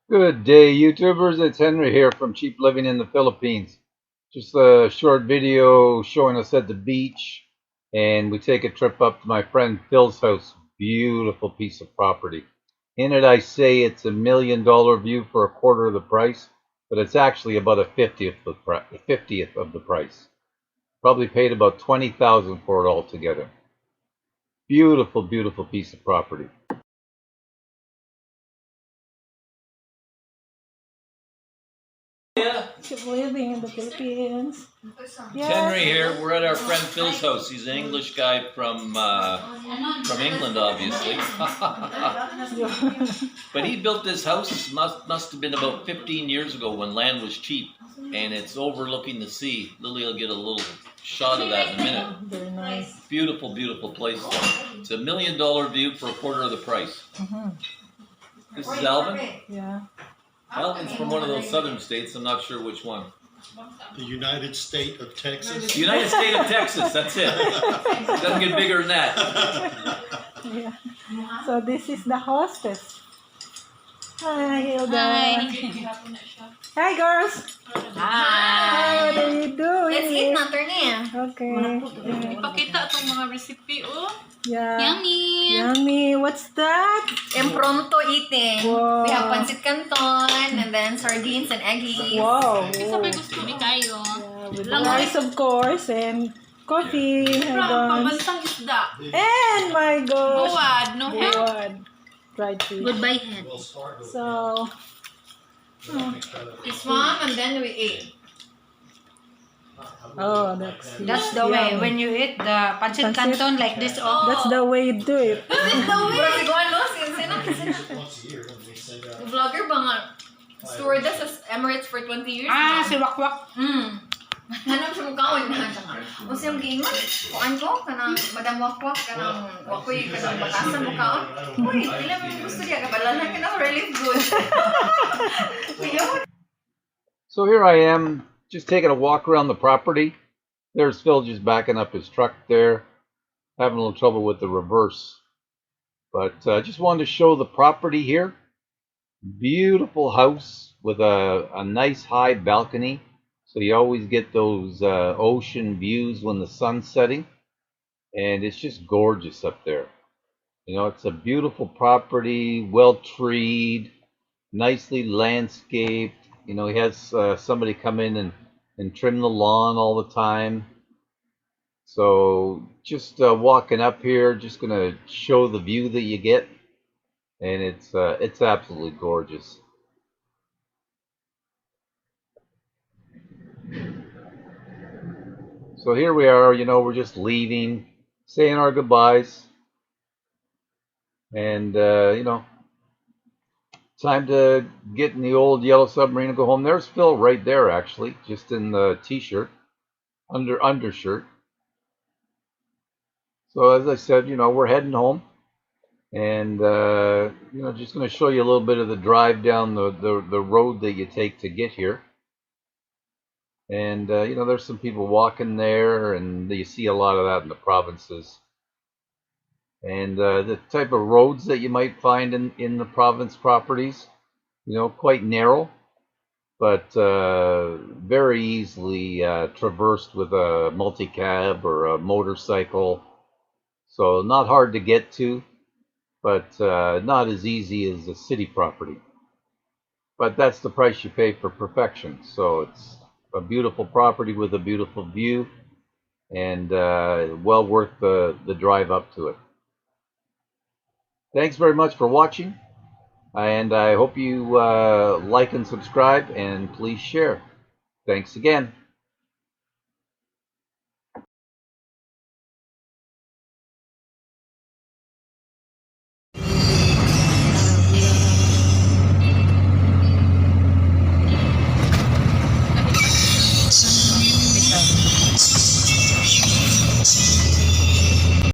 Good day, YouTubers. It's Henry here from Cheap Living in the Philippines. Just a short video showing us at the beach, and we take a trip up to my friend Phil's house. Beautiful piece of property. In it, I say it's $1 million view for a quarter of the price, but it's actually about a 50th of the price. Probably paid about $20,000 for it altogether. Beautiful, beautiful piece of property. Keep living in the Philippines. Henry here. We're at our friend Phil's house. He's an English guy from England, obviously. But he built this house. Must have been about 15 years ago when land was cheap, and it's overlooking the sea. Lily will get a little shot of that in a minute. Very nice. Beautiful, beautiful place. Though. It's $1 million view for a quarter of the price. This is Alvin. Yeah. Alvin's from one of those southern states. I'm not sure which one. The United State of Texas. The United State of Texas, that's it. It doesn't get bigger than that. Yeah. So this is the hostess. Hi, Hilda. Hi. Hi, girls. Hi, what are you doing? Let's eat na, Tony. Okay. Pakita itong mga recipe, oh. Yeah. Yummy. Yummy. What's that? Impromptu eating. Wow. We have pancit canton, and then sardines and eggies. Wow. Sabay gusto ni kayo. Yeah, with rice, of course, and coffee. Pabansang isda. And my gosh. Buwad, no help. Buwad. Fried fish. Goodbye, head. So, We swam and then we ate. oh, That's the way. When you eat the pancit canton like this, oh. That's the way you do it. That's the way. Murag iguan, no? Sino? Vlogger ba nga? Stewardess sa Emirates for 20 years. Si Wakwak. Hanap sa mukhaon na siya nga. O siyang giman, kuan ko, kanang Madam Wakwak, kanang wakoy, kanang batasan mukhaon. Uy, ilan mo yung gusto niya, kabalalan ka na relief good. So here I am, just taking a walk around the property. There's Phil just backing up his truck there. Having a little trouble with the reverse. But I just wanted to show the property here. Beautiful house with a nice high balcony. So you always get those ocean views when the sun's setting. And it's just gorgeous up there. You know, it's a beautiful property, well treed, nicely landscaped. You know, he has somebody come in and trim the lawn all the time. So just walking up here, just gonna show the view that you get, and it's absolutely gorgeous. So here we are. You know, we're just leaving, saying our goodbyes, and you know, time to get in the old yellow submarine and go home. There's Phil right there, actually, just in the t-shirt, undershirt. So as I said, you know, we're heading home, and you know, just going to show you a little bit of the drive down the road that you take to get here. And you know, there's some people walking there, and you see a lot of that in the provinces. And the type of roads that you might find in the province properties, you know, quite narrow, but very easily traversed with a multi-cab or a motorcycle. So not hard to get to, but not as easy as a city property. But that's the price you pay for perfection. So it's a beautiful property with a beautiful view, and well worth the drive up to it. Thanks very much for watching, and I hope you like and subscribe, and please share. Thanks again.